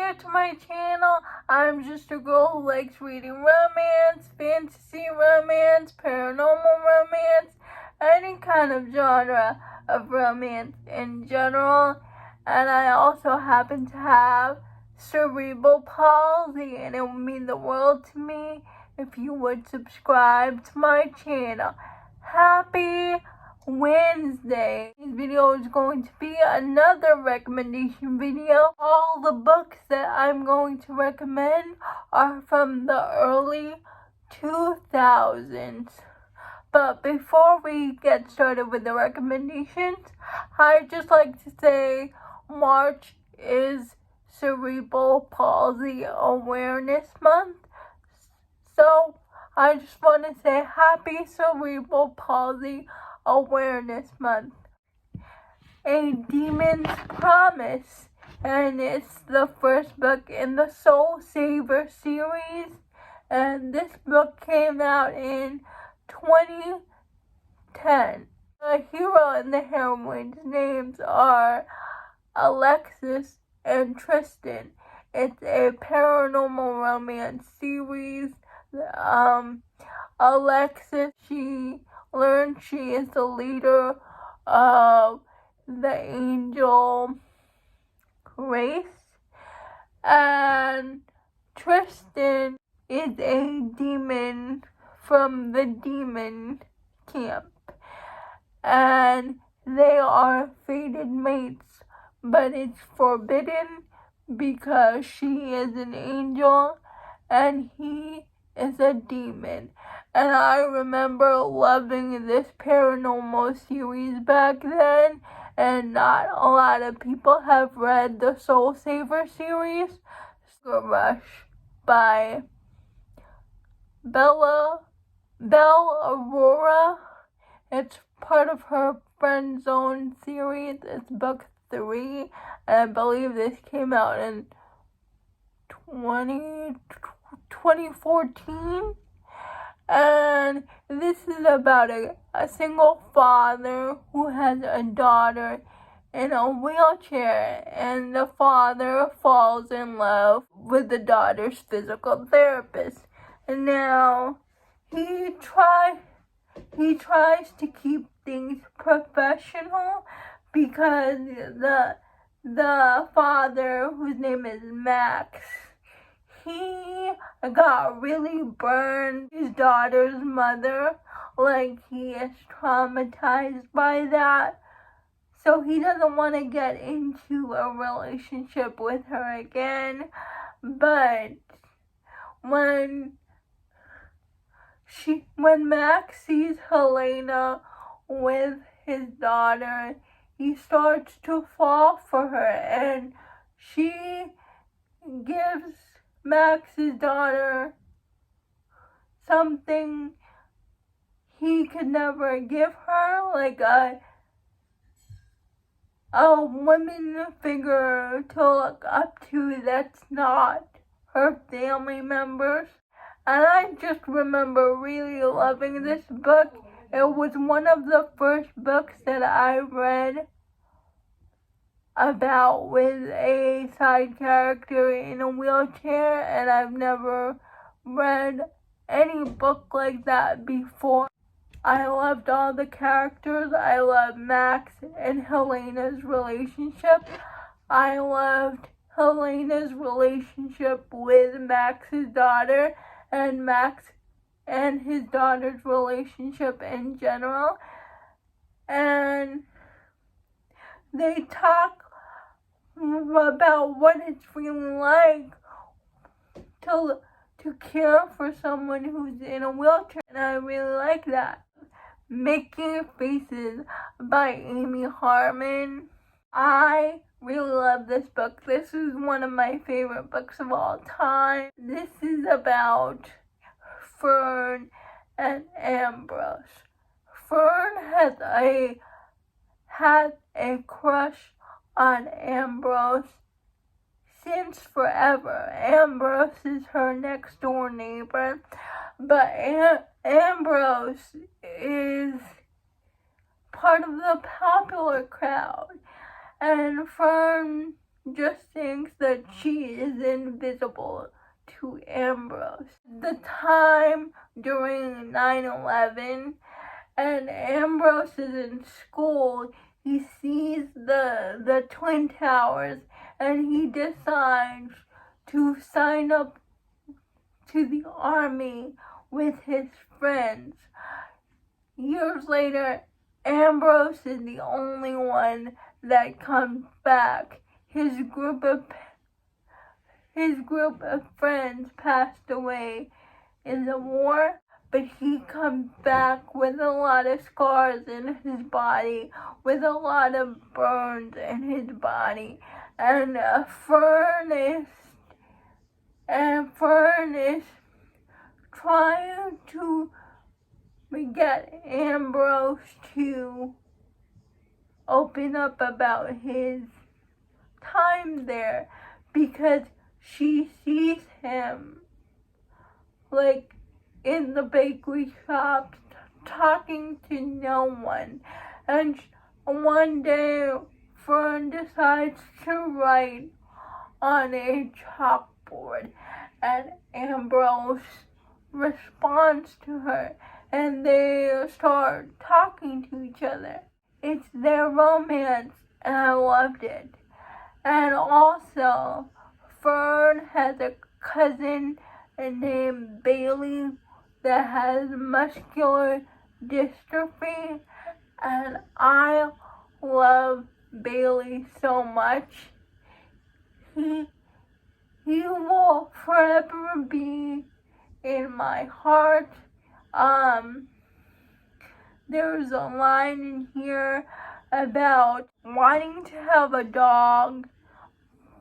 here to my channel. I'm just a girl who likes reading romance, fantasy romance, paranormal romance, any kind of genre of romance in general. And I also happen to have cerebral palsy, and it would mean the world to me if you would subscribe to my channel. Happy Wednesday. This video is going to be another recommendation video. All the books that I'm going to recommend are from the early 2000s. But before we get started with the recommendations, I'd just like to say March is Cerebral Palsy Awareness Month. So I just want to say happy Cerebral Palsy Awareness Month. A Demon's Promise, and it's the first book in the Soul Saver series, and this book came out in 2010. The hero and the heroine's names are Alexis and Tristan. It's a paranormal romance series. Alexis, she learns she is the leader of the angel race, and Tristan is a demon from the demon camp, and they are fated mates, but it's forbidden because she is an angel and he is a demon. And I remember loving this paranormal series back then, and not a lot of people have read the Soul Saver series. Rush by Belle Aurora. It's part of her Friend Zone series. It's book 3, and I believe this came out in 2014. And this is about a single father who has a daughter in a wheelchair, and the father falls in love with the daughter's physical therapist. And now he tries to keep things professional because the father, whose name is Max, he got really burned his daughter's mother, like he is traumatized by that. So he doesn't want to get into a relationship with her again. But when Max sees Helena with his daughter, he starts to fall for her, and she gives Max's daughter something he could never give her, like a woman figure to look up to that's not her family members. And I just remember really loving this book. It was one of the first books that I read about with a side character in a wheelchair, and I've never read any book like that before. I loved all the characters. I loved Max and Helena's relationship. I loved Helena's relationship with Max's daughter, and Max and his daughter's relationship in general. And they talk about what it's really like to care for someone who's in a wheelchair, and I really like that. Making Faces by Amy Harmon. I really love this book. This is one of my favorite books of all time. This is about Fern and Ambrose. Fern had a crush on Ambrose since forever. Ambrose is her next door neighbor, but Ambrose is part of the popular crowd, and Fern just thinks that she is invisible to Ambrose. The time during 9/11, and Ambrose is in school, he sees the Twin Towers, and he decides to sign up to the army with his friends. Years later, Ambrose is the only one that comes back. His group of friends passed away in the war, but he comes back with a lot of scars in his body, with a lot of burns in his body, and Fern is trying to get Ambrose to open up about his time there, because she sees him like in the bakery shop talking to no one, and one day Fern decides to write on a chalkboard, and Ambrose responds to her, and they start talking to each other. It's their romance, and I loved it. And also, Fern has a cousin named Bailey that has muscular dystrophy, and I love Bailey so much. He will forever be in my heart. There's a line in here about wanting to have a dog,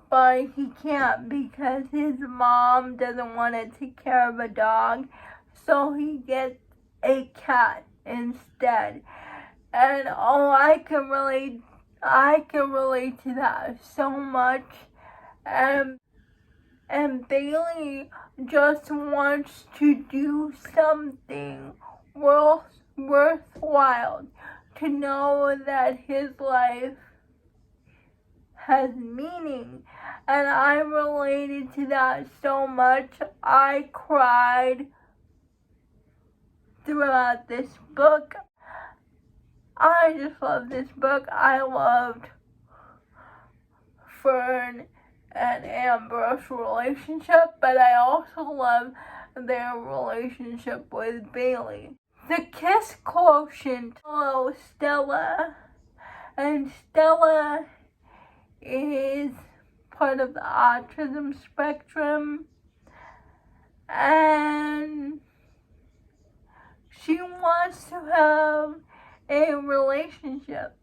but he can't because his mom doesn't want to take care of a dog, so he gets a cat instead. And I can relate to that so much. And Bailey just wants to do something worthwhile, to know that his life has meaning, and I related to that so much. I cried throughout this book. I just love this book. I loved Fern and Ambrose's relationship, but I also love their relationship with Bailey. The Kiss Quotient. Hello, Stella. And Stella is part of the autism spectrum, and she wants to have a relationship.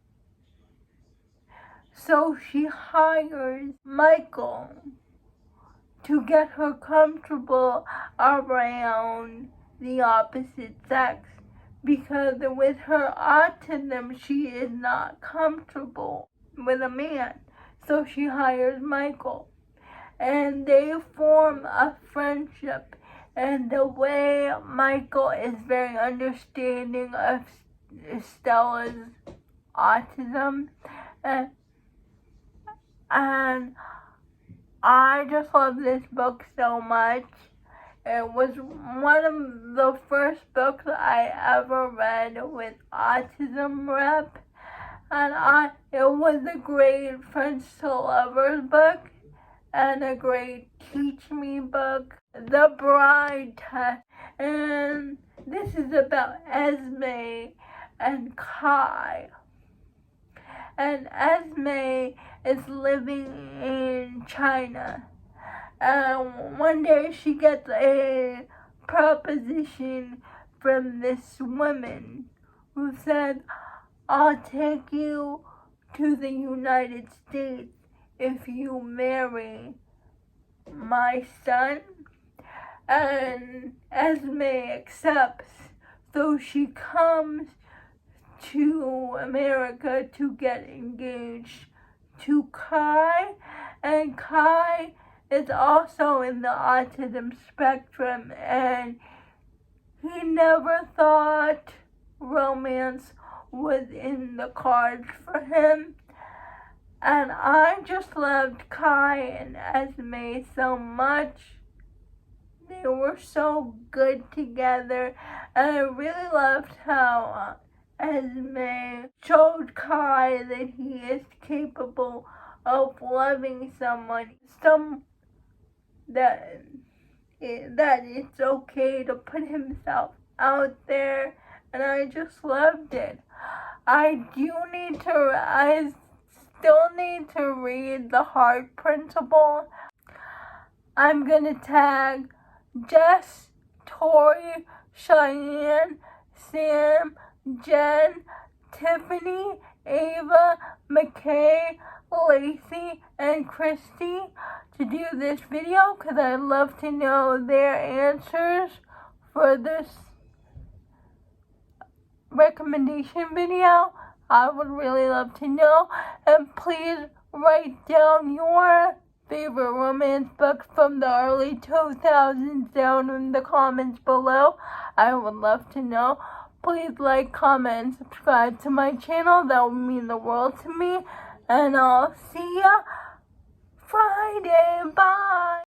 So she hires Michael to get her comfortable around the opposite sex, because with her autism she is not comfortable with a man. So she hires Michael, and they form a friendship. And the way Michael is very understanding of Stella's autism, and I just love this book so much. It was one of the first books I ever read with autism rep, and it was a great Friends to Lovers book and a great Teach Me book. The Bride Test, and this is about Esme and Kai. And Esme is living in China, and one day she gets a proposition from this woman who said, "I'll take you to the United States if you marry my son." And Esme accepts, so she comes to America to get engaged to Kai, and Kai is also in the autism spectrum, and he never thought romance was in the cards for him. And I just loved Kai and Esme so much. They were so good together, and I really loved how Esme showed Kai that he is capable of loving someone, that it's okay to put himself out there, and I just loved it. I still need to read The Heart Principle. I'm gonna tag Jess, Tori, Cheyenne, Sam, Jen, Tiffany, Ava, McKay, Lacey, and Christy to do this video because I'd love to know their answers for this recommendation video. I would really love to know, and please write down your favorite romance book from the early 2000s down in the comments below. I would love to know. Please like, comment, and subscribe to my channel. That would mean the world to me. And I'll see ya Friday. Bye.